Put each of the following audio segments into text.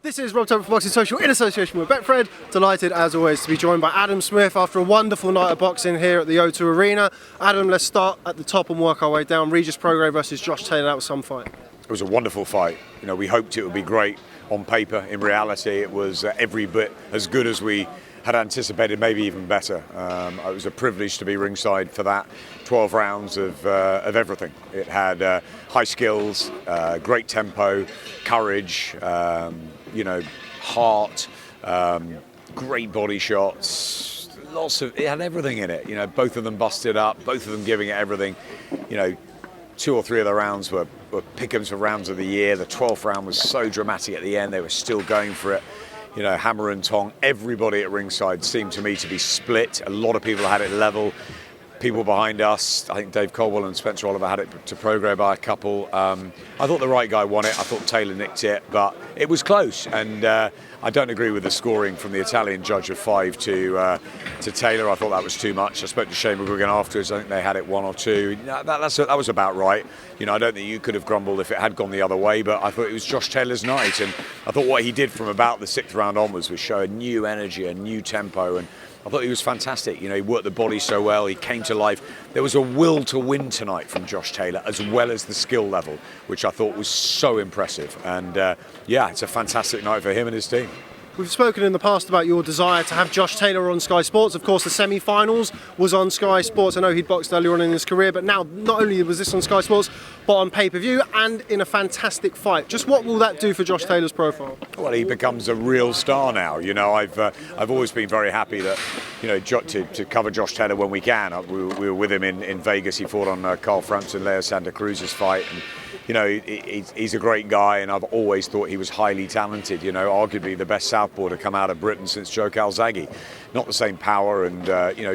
This is Rob Temple for Boxing Social in association with Betfred. Delighted as always to be joined by Adam Smith after a wonderful night of boxing here at the O2 Arena. Adam, let's start at the top and work our way down. Regis Prograis versus Josh Taylor, that was some fight. It was a wonderful fight. You know, we hoped it would be great on paper. In reality, it was every bit as good as we had anticipated, maybe even better. It was a privilege to be ringside for that. 12 rounds of everything. It had high skills, great tempo, courage, heart, great body shots. It had everything in it. You know, both of them busted up, both of them giving it everything. You know, 2 or 3 of the rounds were pick'ems for rounds of the year. The 12th round was so dramatic at the end. They were still going for it. You know, hammer and tong. Everybody at ringside seemed to me to be split. A lot of people had it level. People behind us, I think Dave Colwell and Spencer Oliver had it to Prograis by a couple. I thought the right guy won it. I thought Taylor nicked it, but it was close. And I don't agree with the scoring from the Italian judge of 5 to Taylor. I thought that was too much. I spoke to Shane McGuigan afterwards. I think they had it 1 or 2. That was about right. You know, I don't think you could have grumbled if it had gone the other way, but I thought it was Josh Taylor's night. And I thought what he did from about the 6th round onwards was show a new energy, a new tempo, and I thought he was fantastic. You know, he worked the body so well, he came to life. There was a will to win tonight from Josh Taylor, as well as the skill level, which I thought was so impressive. And it's a fantastic night for him and his team. We've spoken in the past about your desire to have Josh Taylor on Sky Sports. Of course, the semi-finals was on Sky Sports. I know he'd boxed earlier on in his career, but now not only was this on Sky Sports, but on pay-per-view and in a fantastic fight. Just what will that do for Josh Taylor's profile? Well, he becomes a real star now. You know, I've always been very happy that, you know, to cover Josh Taylor when we can. We were with him in Vegas. He fought on Carl Frampton, Leo Santa Cruz's fight. And, you know, he's a great guy, and I've always thought he was highly talented. You know, arguably the best southpaw to come out of Britain since Joe Calzaghe. Not the same power, and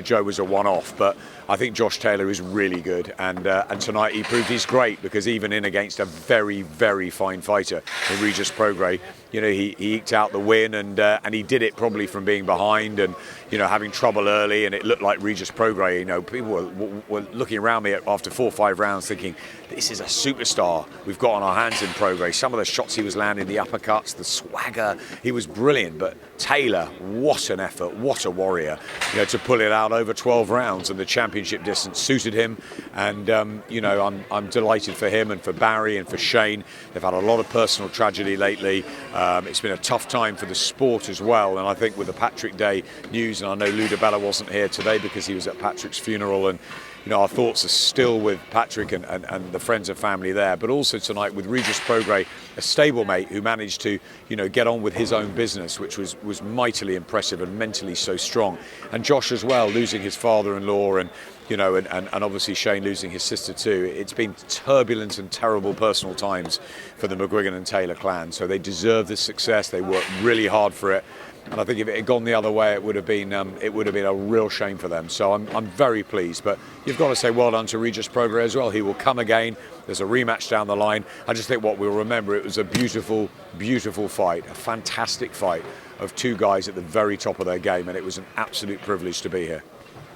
Joe was a one-off, but I think Josh Taylor is really good, and tonight he proved he's great, because even in against a very, very fine fighter in Regis Prograis, you know, he eked out the win, and he did it probably from being behind and, you know, having trouble early, and it looked like Regis Prograis. You know, people were looking around me after 4 or 5 rounds thinking, this is a superstar we've got on our hands in Prograis. Some of the shots he was landing, the uppercuts, the swagger, he was brilliant. But Taylor, what an effort, what a warrior, you know, to pull it out over 12 rounds, and the championship distance suited him. And I'm delighted for him and for Barry and for Shane. They've had a lot of personal tragedy lately. It's been a tough time for the sport as well, and I think with the Patrick Day news, and I know Lou DiBella wasn't here today because he was at Patrick's funeral, and you know, our thoughts are still with Patrick and the friends and family there, but also tonight with Regis Prograis, a stablemate who managed to, you know, get on with his own business, which was mightily impressive and mentally so strong. And Josh as well, losing his father-in-law, and you know, and obviously Shane losing his sister too. It's been turbulent and terrible personal times for the McGuigan and Taylor clan. So they deserve this success. They worked really hard for it. And I think if it had gone the other way, it would have been a real shame for them. So I'm very pleased. But you've got to say well done to Regis Prograis as well. He will come again. There's a rematch down the line. I just think what we'll remember, it was a beautiful, beautiful fight, a fantastic fight of 2 guys at the very top of their game, and it was an absolute privilege to be here.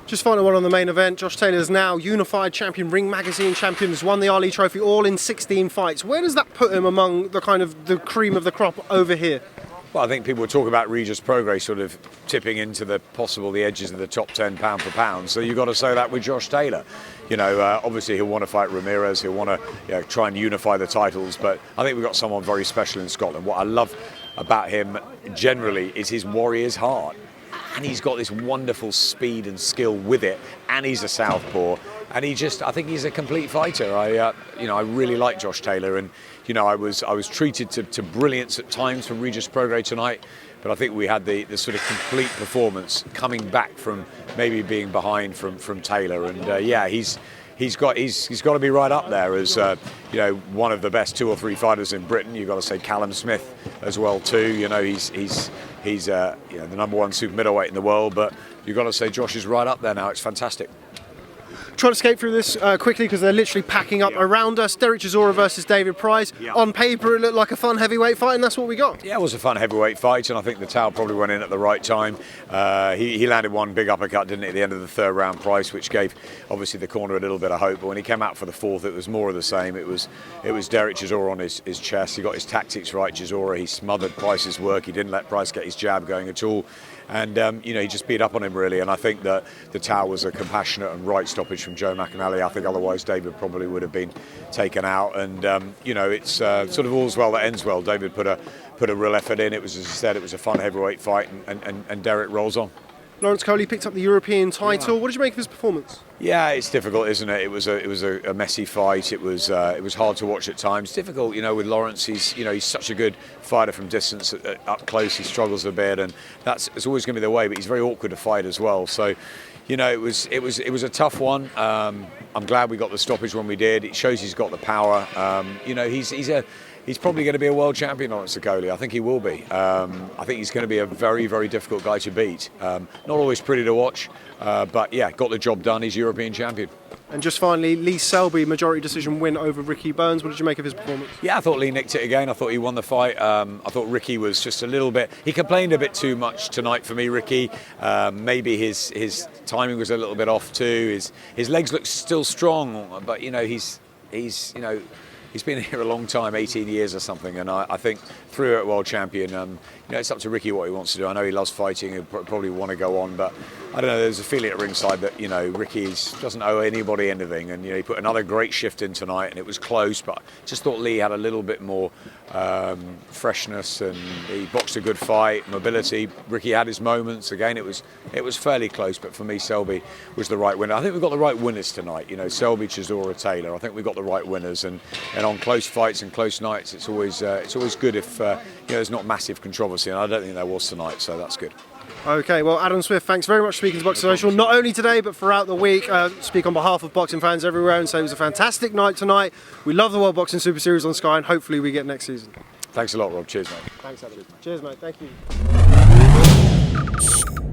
Just final one on the main event. Josh Taylor is now unified champion, Ring Magazine champion, has won the Ali Trophy all in 16 fights. Where does that put him among the kind of the cream of the crop over here? Well, I think people were talking about Regis Prograis sort of tipping into the edges of the top 10 pound for pound. So you've got to say that with Josh Taylor. You know, obviously he'll want to fight Ramirez. He'll want to try and unify the titles. But I think we've got someone very special in Scotland. What I love about him generally is his warrior's heart. And he's got this wonderful speed and skill with it. And he's a southpaw. And I think he's a complete fighter. I really like Josh Taylor, and you know, I was treated to brilliance at times from Regis Prograis tonight, but I think we had the sort of complete performance coming back from maybe being behind from Taylor, and he's got to be right up there as one of the best 2 or 3 fighters in Britain. You've got to say Callum Smith as well too. You know, he's the number 1 super middleweight in the world, but you've got to say Josh is right up there now. It's fantastic. Trying to escape through this quickly because they're literally packing up around us. Derek Chisora versus David Price. On paper, it looked like a fun heavyweight fight, and that's what we got. Yeah, it was a fun heavyweight fight, and I think the towel probably went in at the right time. He landed one big uppercut, didn't he, at the end of the third round, Price, which gave obviously the corner a little bit of hope. But when he came out for the fourth, it was more of the same. It was Derek Chisora on his chest. He got his tactics right, Chisora. He smothered Price's work. He didn't let Price get his jab going at all. And, he just beat up on him, really. And I think that the towel was a compassionate and right stoppage from Joe McAnally. I think otherwise David probably would have been taken out. And, it's sort of all's well that ends well. David put a real effort in. It was, as I said, it was a fun heavyweight fight, and Derek rolls on. Lawrence Coley picked up the European title. What did you make of his performance? Yeah, it's difficult, isn't it? It was a messy fight. It was hard to watch at times. Difficult, with Lawrence. He's such a good fighter from distance. Up close, he struggles a bit, and it's always going to be the way. But he's very awkward to fight as well. So, it was a tough one. I'm glad we got the stoppage when we did. It shows he's got the power. He's probably going to be a world champion, Lawrence Coley. I think he will be. I think he's going to be a very, very difficult guy to beat. Not always pretty to watch, but yeah, got the job done. He's European champion. And just finally, Lee Selby, majority decision win over Ricky Burns. What did you make of his performance? Yeah, I thought Lee nicked it again. I thought he won the fight. I thought Ricky was just a little bit... He complained a bit too much tonight for me, Ricky. Maybe his timing was a little bit off too. His legs look still strong, but he's been here a long time, 18 years or something, and I think through at world champion, it's up to Ricky what he wants to do. I know he loves fighting, he'll probably want to go on, but I don't know, there's a feeling at ringside that, Ricky doesn't owe anybody anything, and, he put another great shift in tonight, and it was close, but just thought Lee had a little bit more freshness, and he boxed a good fight, mobility. Ricky had his moments. Again, it was fairly close, but for me, Selby was the right winner. I think we've got the right winners tonight, Selby, Chisora-Taylor. I think we've got the right winners, and on close fights and close nights, it's always good if there's not massive controversy, and I don't think there was tonight, so that's good. Okay, well, Adam Swift, thanks very much for speaking to Boxing Social, not only today but throughout the week. Speak on behalf of boxing fans everywhere and say it was a fantastic night tonight. We love the World Boxing Super Series on Sky, and hopefully we get next season. Thanks a lot, Rob. Cheers, mate. Thanks, Adam. Cheers, mate. Thank you.